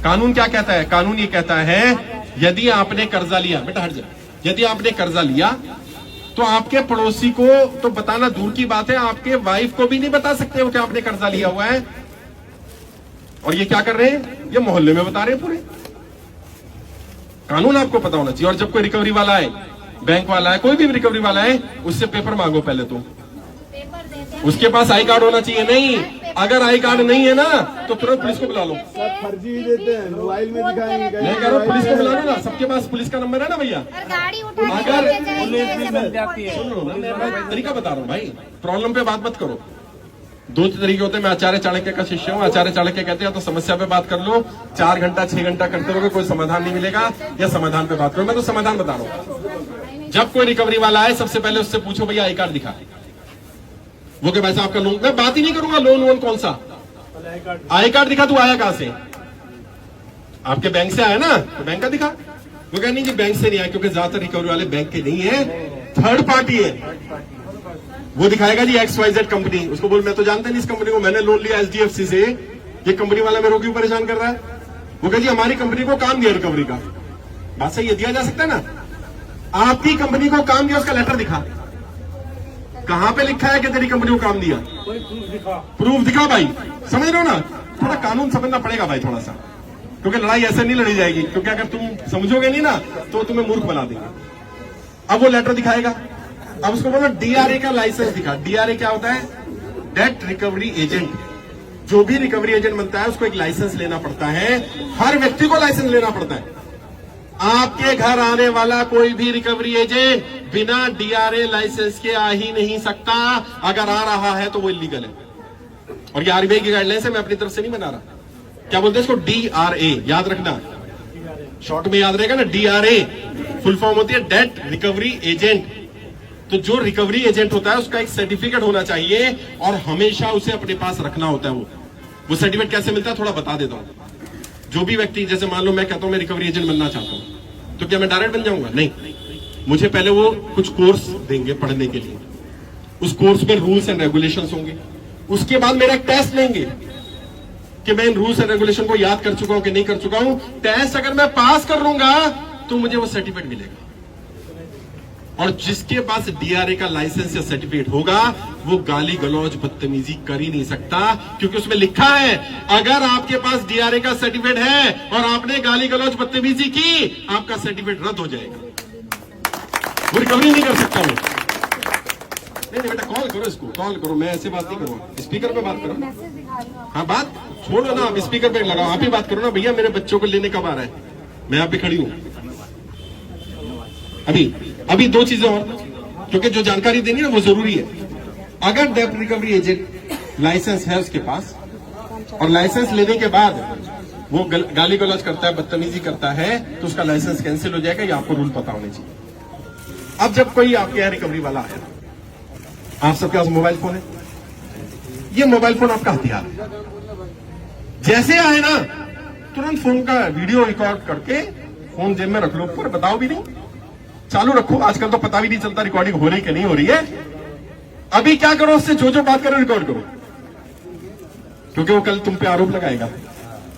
कानून क्या कहता है? कानून ये कहता है यदि आपने कर्जा लिया, बेटा हट जा, यदि आपने कर्जा लिया तो आपके पड़ोसी को तो बताना दूर की बात है, आपके वाइफ को भी नहीं बता सकते हो कि आपने कर्जा लिया हुआ है। और ये क्या कर रहे हैं? ये मोहल्ले में बता रहे हैं पूरे। कानून आपको पता होना चाहिए। और जब कोई रिकवरी वाला है, बैंक वाला है, कोई भी रिकवरी वाला है, उससे पेपर मांगो पहले तो। उसके पास आई कार्ड होना चाहिए। नहीं, अगर आई कार्ड नहीं है ना तो तुरंत पुलिस को बुला लो। सब फर्जी देते हैं, मोबाइल में दिखाएंगे। मैं कह रहा हूँ पुलिस को बुला लो ना, सबके पास पुलिस का नंबर है ना भैया। अगर सुनो ना, मैं तरीका बता रहा हूँ भाई, प्रॉब्लम पे बात मत करो। दो तरीके होते हैं। मैं आचार्य चाणक्य का शिष्य हूँ। आचार्य चाणक्य कहते हैं तो समस्या पे बात कर लो, 4 घंटा 6 घंटा करते रहोगे कोई समाधान नहीं मिलेगा, या समाधान पे बात करो। मैं तो समाधान बता रहा हूँ। जब कोई रिकवरी वाला आए सबसे पहले उससे पूछो भैया आई कार्ड दिखा। वो कि भाई साहब आपका लोन, मैं बात ही नहीं करूंगा लोन वोन कौन सा, आई कार्ड दिखा। तू आया कहां से? आपके बैंक से आया ना, तो बैंक का दिखा। वो कह नहीं जी बैंक से नहीं आया, क्योंकि ज्यादातर रिकवरी वाले बैंक के नहीं है, थर्ड पार्टी है। वो दिखाएगा जी XYZ कंपनी। उसको बोल मैं तो जानता नहीं इस कंपनी को, मैंने लोन लिया HDFC से, ये कंपनी वाला मेरे को क्यों परेशान कर रहा है? वो कह जी हमारी कंपनी को काम दिया रिकवरी का। बात सही है, दिया जा सकता है ना। आपकी कंपनी को काम दिया, उसका लेटर दिखा। कहां पे लिखा है कि तेरी कंपनी को काम दिया? प्रूफ दिखा भाई। समझ रहे हो ना? थोड़ा कानून समझना पड़ेगा भाई थोड़ा सा, क्योंकि लड़ाई ऐसे नहीं लड़ी जाएगी। क्योंकि अगर तुम समझोगे नहीं ना तो तुम्हें मूर्ख बना देंगे। अब वो लेटर दिखाएगा। अब उसको बोलो DRA का लाइसेंस दिखा। DRA क्या होता है? Date recovery agent. जो भी रिकवरी एजेंट बनता है उसको एक लाइसेंस लेना पड़ता है। हर व्यक्ति को लाइसेंस लेना पड़ता है। आपके घर आने वाला कोई भी रिकवरी एजेंट बिना DRA लाइसेंस के आ ही नहीं सकता। अगर आ रहा है तो वो इलीगल है। और ये RBI की गाइडलाइंस है, मैं अपनी तरफ से नहीं बना रहा। क्या बोलते हैं इसको? DRA, याद रखना, शॉर्ट में याद रहेगा ना। DRA फुल फॉर्म होती है डेट रिकवरी एजेंट। तो जो रिकवरी एजेंट होता है उसका एक सर्टिफिकेट होना चाहिए और हमेशा उसे अपने पास रखना होता है। वो सर्टिफिकेट कैसे मिलता है थोड़ा बता देता हूं। जो भी व्यक्ति, जैसे मान लो मैं कहता हूं मैं रिकवरी एजेंट बनना चाहता हूं, तो क्या मैं डायरेक्ट बन जाऊंगा? नहीं, मुझे पहले वो कुछ कोर्स देंगे पढ़ने के लिए। उस कोर्स में रूल्स एंड रेगुलेशंस होंगे। उसके बाद मेरा एक टेस्ट लेंगे कि मैं इन रूल्स एंड रेगुलेशन को याद कर चुका हूं कि नहीं कर चुका हूं। टेस्ट अगर मैं पास कर लूंगा तो मुझे वो सर्टिफिकेट मिलेगा। और जिसके पास DRA का लाइसेंस या सर्टिफिकेट होगा वो गाली गलौज बदतमीजी कर ही नहीं सकता, क्योंकि उसमें लिखा है अगर आपके पास DRA का सर्टिफिकेट है और आपने गाली गलौज बदतमीजी की, आपका सर्टिफिकेट रद्द हो जाएगा। वो रिकवरी नहीं कर सकता। वो नहीं बेटा, कॉल करो इसको, कॉल करो। मैं ऐसे बात नहीं करूंगा, स्पीकर पे बात करो। हाँ बात छोड़ो ना, आप स्पीकर पे लगाओ, आप ही बात करो ना। भैया मेरे बच्चों को लेने कब आ रहा है? मैं यहाँ पे खड़ी हूँ। अभी 2 चीजें और, क्योंकि जो जानकारी देनी है वो जरूरी है। अगर डेट रिकवरी एजेंट लाइसेंस है उसके पास, और लाइसेंस लेने के बाद वो गाली गलौज करता है, बदतमीजी करता है, तो उसका लाइसेंस कैंसिल हो जाएगा। ये आपको रूल पता होने चाहिए। अब जब कोई आपके यहाँ रिकवरी वाला आया, आप सबके पास मोबाइल फोन है, ये मोबाइल फोन आपका हथियार है। जैसे आए ना तुरंत फोन का वीडियो रिकॉर्ड करके फोन जेब में रख लो, पूरा बताओ भी नहीं, चालू रखो। आजकल तो पता भी नहीं चलता रिकॉर्डिंग हो रही कि नहीं हो रही है। अभी क्या करो, उससे जो बात करो रिकॉर्ड करो, क्योंकि वो कल तुम पे आरोप लगाएगा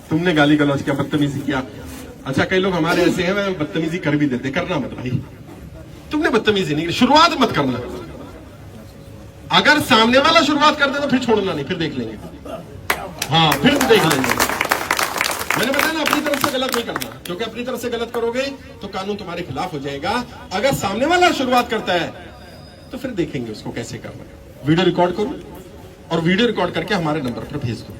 तुमने गाली गलौज किया, बदतमीजी किया। अच्छा कई लोग हमारे ऐसे हैं बदतमीजी कर भी देते, करना मत भाई। तुमने बदतमीजी नहीं, शुरुआत मत करना। अगर सामने वाला शुरुआत कर दे तो फिर छोड़ना नहीं, फिर देख लेंगे। हाँ फिर देख लेंगे। मैंने बताया ना, अपनी तरफ से गलत नहीं करना, क्योंकि अपनी तरफ से गलत करोगे तो कानून तुम्हारे खिलाफ हो जाएगा। अगर सामने वाला शुरुआत करता है तो फिर देखेंगे उसको कैसे करना है। वीडियो रिकॉर्ड करो और वीडियो रिकॉर्ड करके हमारे नंबर पर भेज दो।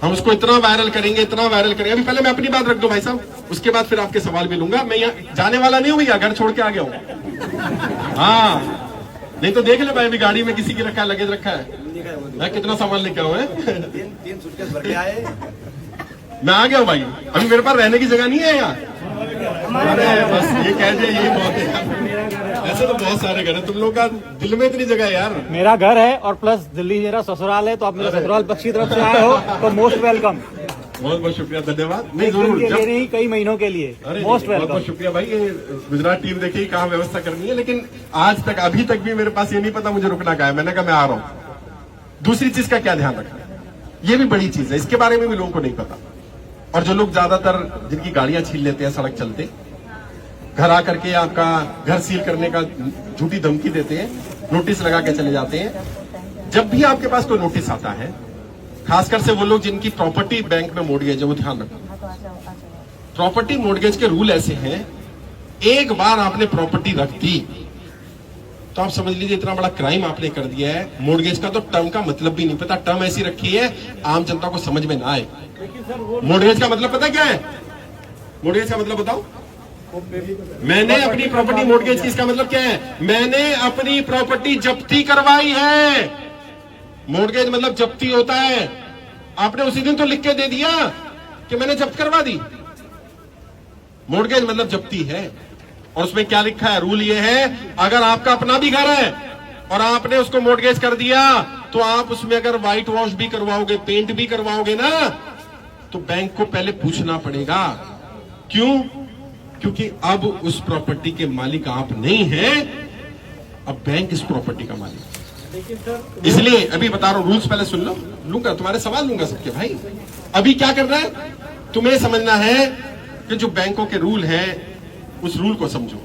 हम उसको इतना वायरल करेंगे, इतना वायरल करेंगे। अभी पहले मैं अपनी बात रख दूं भाई साहब, उसके बाद फिर आपके सवाल भी लूंगा। मैं यहाँ जाने वाला नहीं हूं भैया, घर छोड़ के आ गया हूं। हाँ नहीं तो देख ले भाई, अभी गाड़ी में किसी की रखा है, लगेज रखा है। मैं कितना सामान लेके आऊं है? 3 सूटकेस भर के आए। मैं आ गया हूँ भाई, अभी मेरे पास रहने की जगह नहीं है यहाँ। अरे बस ये कह दिया, यही बहुत है। ऐसे तो बहुत सारे घर है, तुम लोग का दिल में इतनी जगह है यार। मेरा घर है और प्लस दिल्ली मेरा ससुराल है, तो आप मेरे ससुराल पक्ष की तरफ से आए हो तो मोस्ट वेलकम। बहुत बहुत शुक्रिया, धन्यवाद। नहीं जरूर नहीं, कई महीनों के लिए मोस्ट वेलकम। बहुत शुक्रिया भाई। ये गुजरात टीम देखिए कहाँ व्यवस्था करनी है, लेकिन आज तक अभी तक भी मेरे पास ये नहीं पता मुझे रुकना कहाँ है। मैंने कहा मैं आ रहा हूँ। दूसरी चीज का क्या ध्यान रखना, ये भी बड़ी चीज है, इसके बारे में भी लोगों को नहीं पता। और जो लोग ज्यादातर जिनकी गाड़ियां छीन लेते हैं सड़क चलते, घर आकर के आपका घर सील करने का झूठी धमकी देते हैं, नोटिस लगा के चले जाते हैं। जब भी आपके पास कोई नोटिस आता है, खासकर से वो लोग जिनकी प्रॉपर्टी बैंक में मोर्गेज है, वो ध्यान रखो। प्रॉपर्टी मोर्गेज के रूल ऐसे हैं, एक बार आपने प्रॉपर्टी रख दी तो आप समझ लीजिए इतना बड़ा क्राइम आपने कर दिया है। मोर्गेज का तो टर्म का मतलब भी नहीं पता, टर्म ऐसी रखी है आम जनता को समझ में ना आए। मोर्गेज का मतलब पता क्या है? मोर्गेज का मतलब बताओ। मैंने अपनी प्रॉपर्टी मोर्गेज की, इसका मतलब क्या है? मैंने अपनी प्रॉपर्टी जब्ती करवाई है। मोर्गेज मतलब जब्ती होता है। आपने उसी दिन तो लिख के दे दिया कि मैंने जब्त करवा दी। मोर्गेज मतलब जब्ती है। और उसमें क्या लिखा है? रूल ये है, अगर आपका अपना भी घर है और आपने उसको मोर्गेज कर दिया तो आप उसमें अगर व्हाइट वॉश भी करवाओगे, पेंट भी करवाओगे ना, तो बैंक को पहले पूछना पड़ेगा। क्यों? क्योंकि अब उस प्रॉपर्टी के मालिक आप नहीं हैं, अब बैंक इस प्रॉपर्टी का मालिक। इसलिए अभी बता रहा हूं, रूल्स पहले सुन लो, लूंगा तुम्हारे सवाल लूंगा सबके भाई। अभी क्या करना है तुम्हें समझना है कि जो बैंकों के रूल है उस रूल को समझो।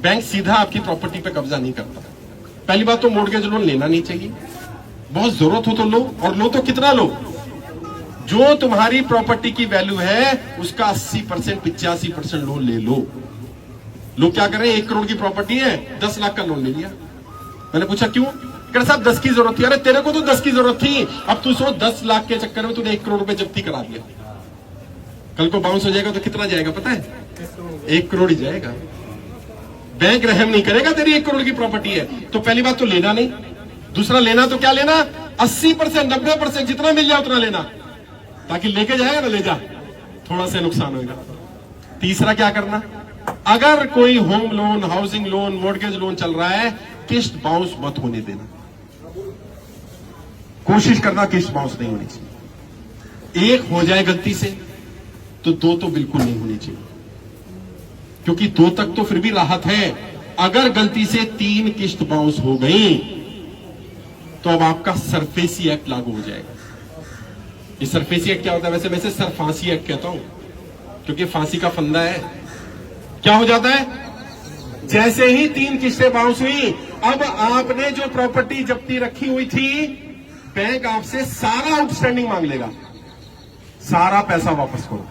बैंक सीधा आपकी प्रॉपर्टी पे कब्जा नहीं करता। पहली बात तो मोर्गेज लोन लेना नहीं चाहिए, बहुत जरूरत हो तो लो, और लो तो कितना लो? जो तुम्हारी प्रॉपर्टी की वैल्यू है उसका 80% 85% लोन ले लो। लोग क्या करें, 1 करोड़ की प्रॉपर्टी है, 10 लाख का लोन ले लिया। मैंने पूछा क्यों? कह साहब 10 की जरूरत थी। अरे तेरे को तो 10 की जरूरत थी, अब तू सोच 10 लाख के चक्कर में तूने 1 करोड़ रुपए जब्ती करा दिया। कल को बाउंस हो जाएगा तो कितना जाएगा पता है? 1 करोड़ ही जाएगा। बैंक रहम नहीं करेगा, तेरी 1 करोड़ की प्रॉपर्टी है। तो पहली बात तो लेना नहीं। दूसरा, लेना तो क्या लेना, 80% 90% जितना मिल जाए उतना लेना, ताकि लेके जाएगा ना ले जा, थोड़ा सा नुकसान होगा। तीसरा क्या करना, अगर कोई home loan, housing loan, mortgage loan चल रहा है, किस्त बाउंस मत होने देना। कोशिश करना किस्त बाउंस नहीं होनी चाहिए। 1 हो जाए गलती से तो 2 तो बिल्कुल नहीं होनी चाहिए, क्योंकि 2 तक तो फिर भी राहत है। अगर गलती से 3 किस्त बाउंस हो गई तो अब आपका सरफेसी एक्ट लागू हो जाएगा। ये सरफेसी एक्ट क्या होता है? वैसे सरफांसी एक्ट कहता हूं, क्योंकि फांसी का फंदा है। क्या हो जाता है? जैसे ही 3 किस्तें बाउंस हुई, अब आपने जो प्रॉपर्टी जब्ती रखी हुई थी, बैंक आपसे सारा आउटस्टैंडिंग मांग लेगा, सारा पैसा वापस करो।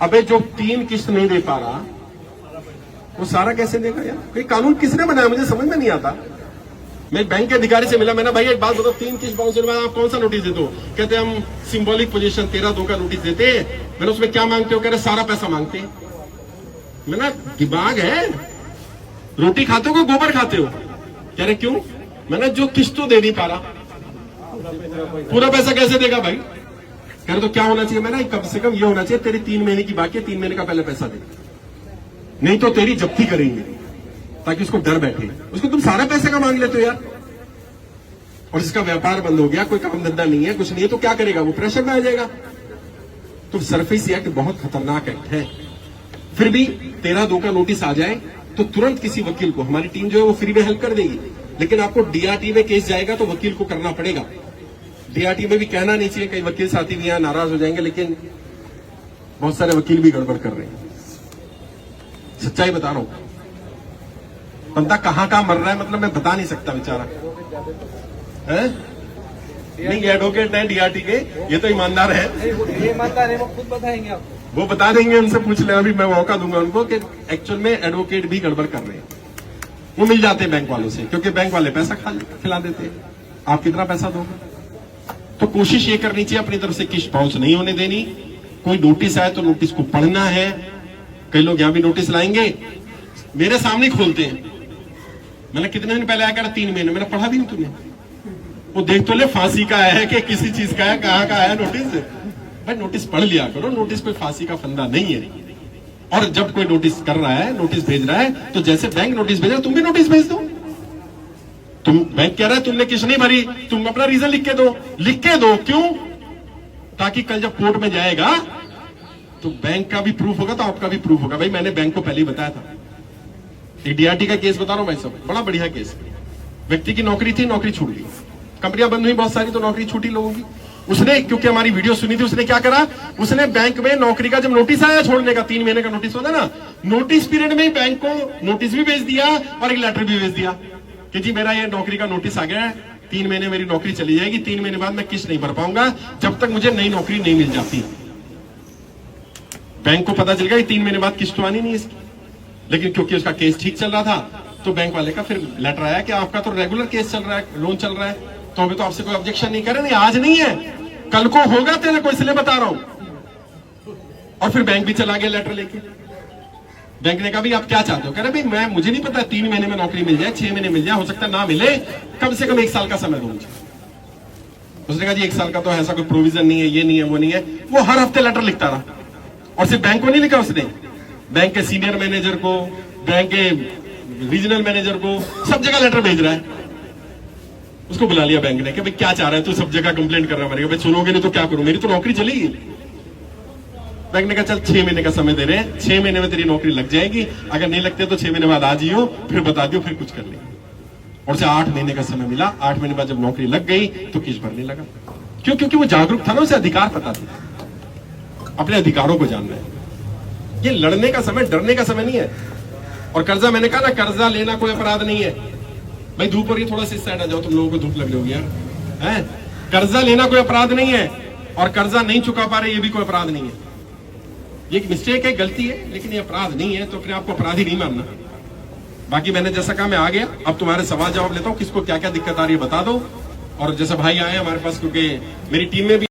अबे जो 3 किस्त नहीं दे पा रहा वो सारा कैसे देगा यार? कोई कानून किसने बनाया मुझे समझ में नहीं आता। मैं बैंक के अधिकारी से मिला, मैंने भाई एक बात बताओ, 3 किस्त बाउंस होने आप कौन सा नोटिस देते हो? कहते हम सिंबॉलिक पोजीशन 13(2) का नोटिस देते। मैंने उसमें क्या मांगते हो? कह रहे सारा पैसा मांगते। मैंने दिमाग है, रोटी खाते हो कि गोबर खाते हो? कह रहे क्यों? मैंने जो किस्त तो दे नहीं पा रहा, पूरा पैसा कैसे देगा भाई? कह रहे तो क्या होना चाहिए? मैंने कम से कम ये होना चाहिए, तेरी 3 महीने की बाकी है, 3 महीने का पहले पैसा दे, नहीं तो तेरी जब्ती करेंगे, ताकि उसको डर बैठे। उसको तुम सारा पैसे का मांग लेते हो यार, और इसका व्यापार बंद हो गया, कोई काम धंधा नहीं है, कुछ नहीं है, तो क्या करेगा? वो प्रेशर में आ जाएगा। तो सरफेसी एक्ट बहुत खतरनाक एक्ट है। फिर भी 13(2) का नोटिस आ जाए तो तुरंत किसी वकील को, हमारी टीम जो है वो फ्री में हेल्प कर देगी, लेकिन आपको डीआरटी में केस जाएगा तो वकील को करना पड़ेगा। डीआरटी में भी कहना नहीं चाहिए, कई वकील साथी भी यहां नाराज हो जाएंगे, लेकिन बहुत सारे वकील भी गड़बड़ कर रहे हैं। सच्चाई बता रहा हूं, बंदा कहां मर रहा है, मतलब मैं बता नहीं सकता बेचारा है? नहीं, एडवोकेट है डीआरटी के, ये तो ईमानदार है। ये ईमानदार है, वो खुद बताएंगे आप। वो बता देंगे, उनसे पूछ ले, अभी मैं मौका दूंगा उनको कि एक्चुअल में एडवोकेट भी गड़बड़ कर रहे हैं। वो मिल जाते हैं बैंक वालों से, क्योंकि बैंक वाले पैसा खिला देते हैं। आप कितना पैसा दोगे? तो कोशिश ये करनी चाहिए अपनी तरफ से किस्त बाउंस नहीं होने देनी। कोई नोटिस आए तो नोटिस को पढ़ना है। कई लोग यहां भी नोटिस लाएंगे, मेरे सामने खोलते हैं। मैंने कितने दिन पहले आया कर 3 महीने, मैंने पढ़ा भी नहीं तुमने? वो देख तो ले फांसी का है कि किसी चीज का है, कहां का है नोटिस। भाई नोटिस पढ़ लिया करो, नोटिस कोई फांसी का फंदा नहीं है। और जब कोई नोटिस कर रहा है, नोटिस भेज रहा है, तो जैसे बैंक नोटिस भेज रहा है तुम भी नोटिस भेज दो। तुम बैंक कह रहा है तुमने किस्त नहीं भरी, तुम अपना रीजन लिख के दो। क्यों? ताकि कल जब कोर्ट में जाएगा तो बैंक का भी प्रूफ होगा, तो आपका भी प्रूफ होगा। भाई मैंने बैंक को पहले ही बताया था। एक डीआरटी का केस बता रहा हूं भाई साहब, बड़ा बढ़िया केस। व्यक्ति की नौकरी थी, नौकरी छूट गई, कंपनियां बंद हुई बहुत सारी, तो नौकरी छूटी लोगों की। उसने, क्योंकि हमारी वीडियो सुनी थी, उसने क्या करा, उसने बैंक में नौकरी का जब नोटिस आया छोड़ने का, 3 महीने का नोटिस होता ना, नोटिस पीरियड में ही बैंक को नोटिस भी भेज दिया और एक लेटर भी भेज दिया कि जी मेरा ये नौकरी का नोटिस आ गया है, 3 महीने मेरी नौकरी चली जाएगी, 3 महीने बाद मैं किस्त नहीं भर पाऊंगा जब तक मुझे नई नौकरी नहीं मिल जाती। बैंक को पता चल गया कि 3 महीने बाद किस्त तो आनी नहीं इसकी, लेकिन क्योंकि उसका केस ठीक चल रहा था तो बैंक वाले का फिर लेटर आया कि आपका तो रेगुलर केस चल रहा है, लोन चल रहा है, तो अभी तो आपसे कोई ऑब्जेक्शन नहीं करे, नहीं आज नहीं है, कल को होगा तेरे को, इसलिए बता रहा हूं। और फिर बैंक भी चला गया लेटर लेके। बैंक ने कहा भाई आप क्या चाहते हो, कह रहे भाई मुझे नहीं पता, 3 महीने में नौकरी मिल जाए, 6 महीने मिल जाए, हो सकता है ना मिले, कम से कम 1 साल का समय दो मुझे। उसने कहा जी 1 साल का तो ऐसा कोई प्रोविजन नहीं है, ये नहीं है, वो नहीं है। वो हर हफ्ते लेटर लिखता रहा, और सिर्फ बैंक को नहीं लिखा उसने, बैंक के सीनियर मैनेजर को, बैंक के रीजनल मैनेजर को, सब जगह लेटर भेज रहा है। उसको बुला लिया बैंक ने कि भाई क्या चाह रहा है तू, सब जगह कंप्लेंट कर रहा है, भाई सुनोगे नहीं तो क्या करूं, मेरी तो नौकरी चलेगी। बैंक ने कहा चल 6 महीने का समय दे रहे हैं, 6 महीने में तेरी नौकरी लग जाएगी, अगर नहीं लगते तो 6 महीने बाद आ जियो, फिर बता दियो, फिर कुछ कर लेंगे। और उसे 8 महीने का समय मिला, 8 महीने बाद जब नौकरी लग गई तो किस्त भरने लगा। क्यों? क्योंकि वो जागरूक था ना, उसे अधिकार पता था, अपने अधिकारों को जानना है। ये लड़ने का समय, डरने का समय नहीं है। और कर्जा, मैंने कहा ना, कर्जा लेना कोई अपराध नहीं है भाई। धूप हो रही है, थोड़ा सा इस साइड आ जाओ, तुम लोगों को धूप लग रही होगी यार, है? कर्जा लेना कोई अपराध नहीं है, और कर्जा नहीं चुका पा रहे ये भी कोई अपराध नहीं है। ये एक मिस्टेक है, गलती है, लेकिन ये अपराध नहीं है, तो अपने आपको अपराधी नहीं मानना। बाकी मैंने जैसा कहा मैं आ गया, अब तुम्हारे सवाल जवाब लेता हूं, किसको क्या क्या दिक्कत आ रही है बता दो। और जैसे भाई आए हमारे पास, क्योंकि मेरी टीम में भी